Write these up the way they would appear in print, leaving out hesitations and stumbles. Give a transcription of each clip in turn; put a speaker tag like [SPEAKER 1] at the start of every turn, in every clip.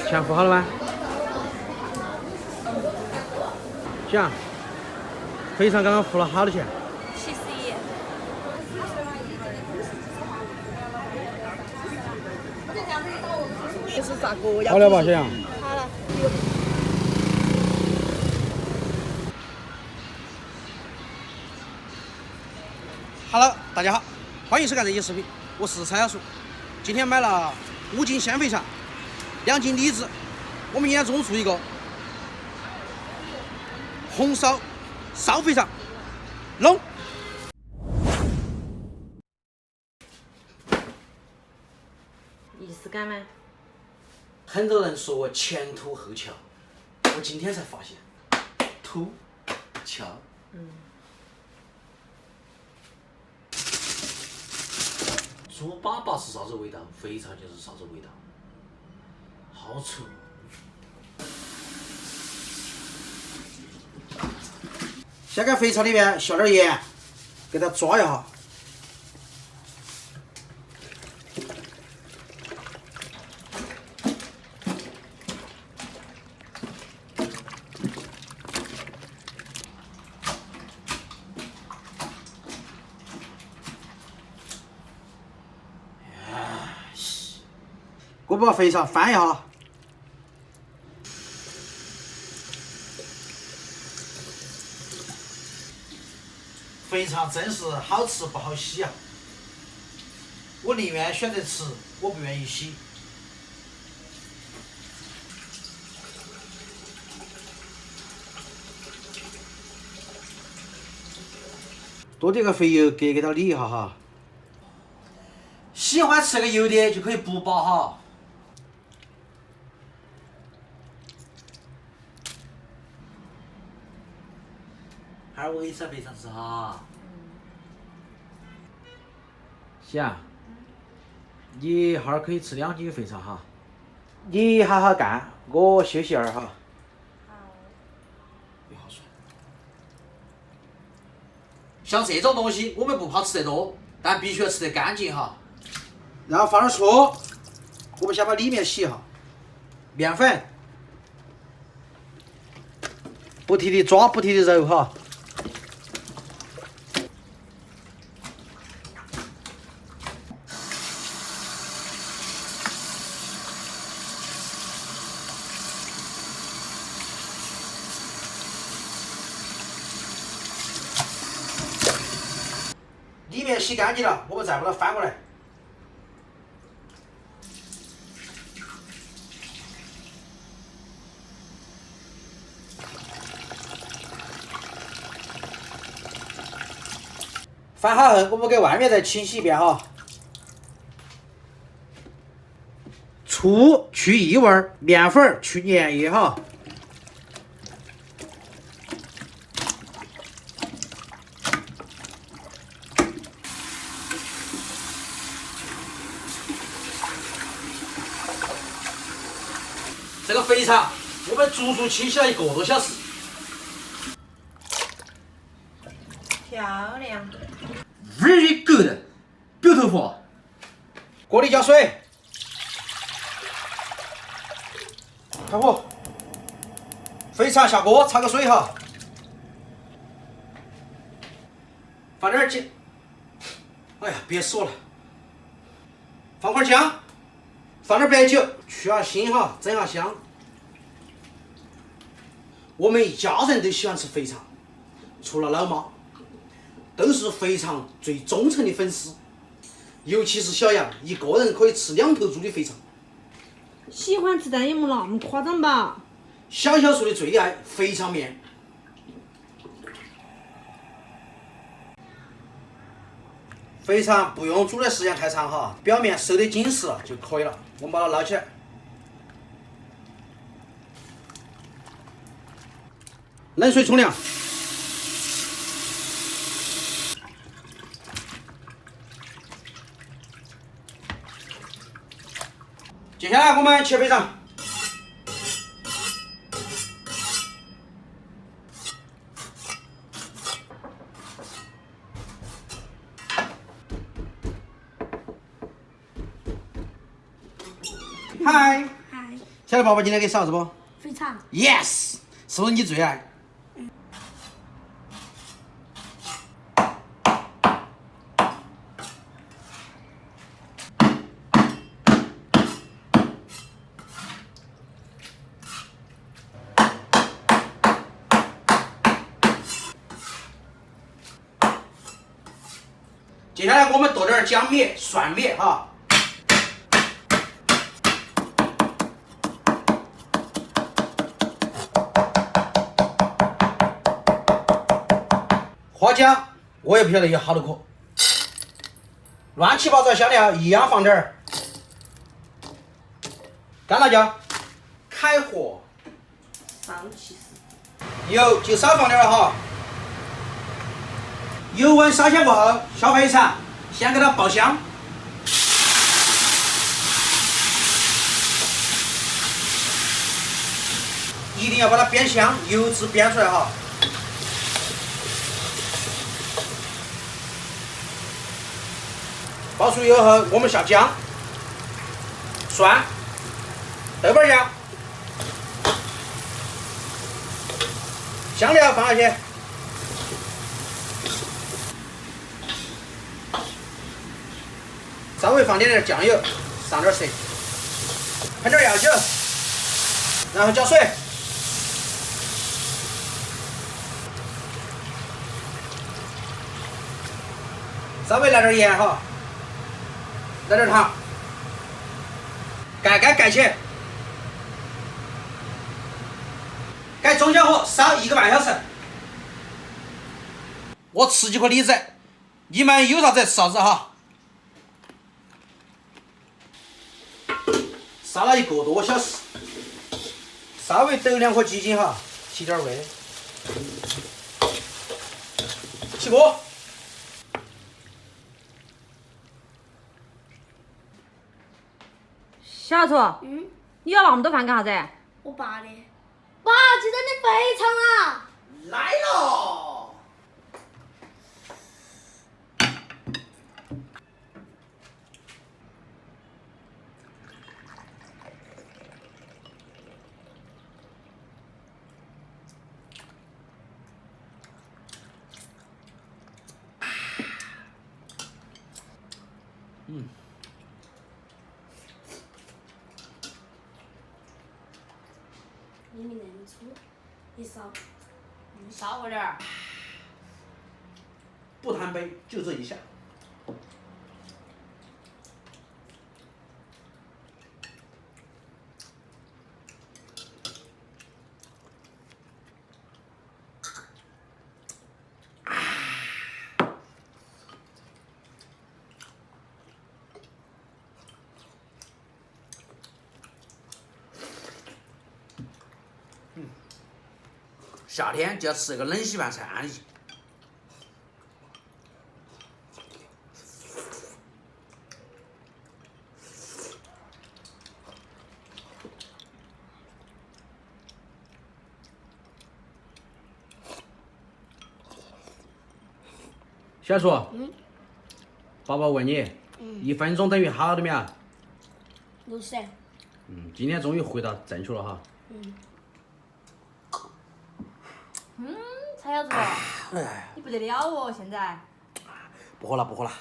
[SPEAKER 1] 钱付好了吗？讲，肥肠刚刚付了好多钱
[SPEAKER 2] 71。这是咋个？
[SPEAKER 1] 好了吧，小杨？
[SPEAKER 2] 好了。
[SPEAKER 3] Hello， 大家好，欢迎收看这期视频，我是蔡小叔。今天买了5斤鲜肥肠，2斤李子。我们今天中午做一个红烧肥肠，弄。
[SPEAKER 2] 仪式感吗？
[SPEAKER 3] 很多人说我前凸后翘，我今天才发现，凸翘。猪粑粑是啥子味道？肥肠就是啥子味道？好粗！先给肥肠里面下点盐，给它抓一下。我把肥肠翻一下，肥肠真是好吃不好洗啊！我宁愿选择吃，我不愿意洗。多点个肥油给它理一下哈。喜欢吃个油的就可以不拔哈。孩儿，我给你吃肥肠吃哈。
[SPEAKER 1] 行，你哈儿可以吃2斤肥肠哈。你好好干，我休息会儿哈。
[SPEAKER 2] 好。
[SPEAKER 3] 你好帅。像这种东西，我们不怕吃得多，但必须要吃得干净哈。然后放点醋，我们先把里面洗一下。面粉，不停的抓，不停的揉哈。里面洗干净了，我们再把它翻过来。翻好后，我们给外面再清洗一遍哈。醋去异味，面粉去粘液哈。这个肥肠我们足足清洗了1个多小时。
[SPEAKER 2] 漂亮。
[SPEAKER 3] Very good, beautiful。锅里加水，开火，肥肠下锅，焯个水哈，放点姜，哎呀，别说了，放块姜，放点白酒，去下腥哈，整下香。我们一家人都喜欢吃肥肠，除了老妈。都是肥肠最忠诚的粉丝，尤其是小杨，一个人可以吃2头猪的肥肠。
[SPEAKER 2] 喜欢吃但也没那么夸张吧？
[SPEAKER 3] 小小叔的最爱肥肠面。肥肠不用煮的时间太长哈，表面收得紧实了就可以了。我们把它捞起来，冷水冲凉。接下来我们切肥肠，嗨，
[SPEAKER 4] 嗨，
[SPEAKER 3] 小的宝宝今天给啥子不
[SPEAKER 4] 非常。
[SPEAKER 3] ？Yes，是不是你最爱？接下来我们剁点姜米、蒜米哈。花椒我也不晓得有好多颗，乱七八糟香料一样放点儿。干辣椒，开火，
[SPEAKER 2] 上气势。
[SPEAKER 3] 油就少放点儿了哈。油温烧香过后，小肥肠先给它爆香。一定要把它煸香，油脂煸出来哈。爆熟以后，我们下姜、蒜、豆瓣酱、香料放下去，稍微放点酱油，上点色，喷点料酒，然后搅水。稍微来点盐哈，来点糖，盖起，盖中小火烧1个半小时。我吃几颗李子，你们有啥子吃啥子哈。烧了1个多小时，稍微抖2颗鸡精哈，提点味。起锅。
[SPEAKER 2] 小兔，你要那么多饭干啥子？
[SPEAKER 4] 我爸的。爸，记得你肥肠啊！
[SPEAKER 3] 来喽！
[SPEAKER 4] 你没那么粗，一勺。
[SPEAKER 2] 少过点儿。
[SPEAKER 3] 不贪杯，就这一下。夏天就要吃这个冷稀饭才安逸。小楚，宝宝问你，1分钟等于好多秒
[SPEAKER 4] 60。
[SPEAKER 3] 今天终于回答正确了哈。
[SPEAKER 2] 蔡小子，你不得了哦，现在。
[SPEAKER 3] 不喝了，不喝了。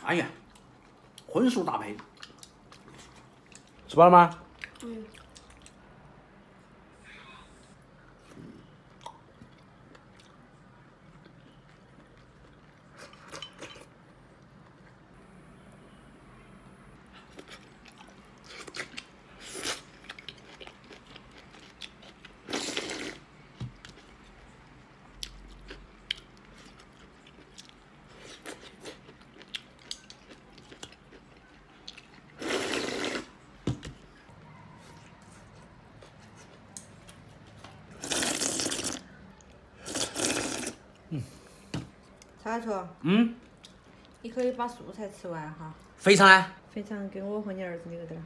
[SPEAKER 3] 哎呀，荤素搭配，吃饱了吗？
[SPEAKER 2] 蔡楚，
[SPEAKER 3] 嗯，
[SPEAKER 2] 你可以把素菜吃完哈。
[SPEAKER 1] 肥肠呢？
[SPEAKER 2] 肥肠给我和你儿子留点儿。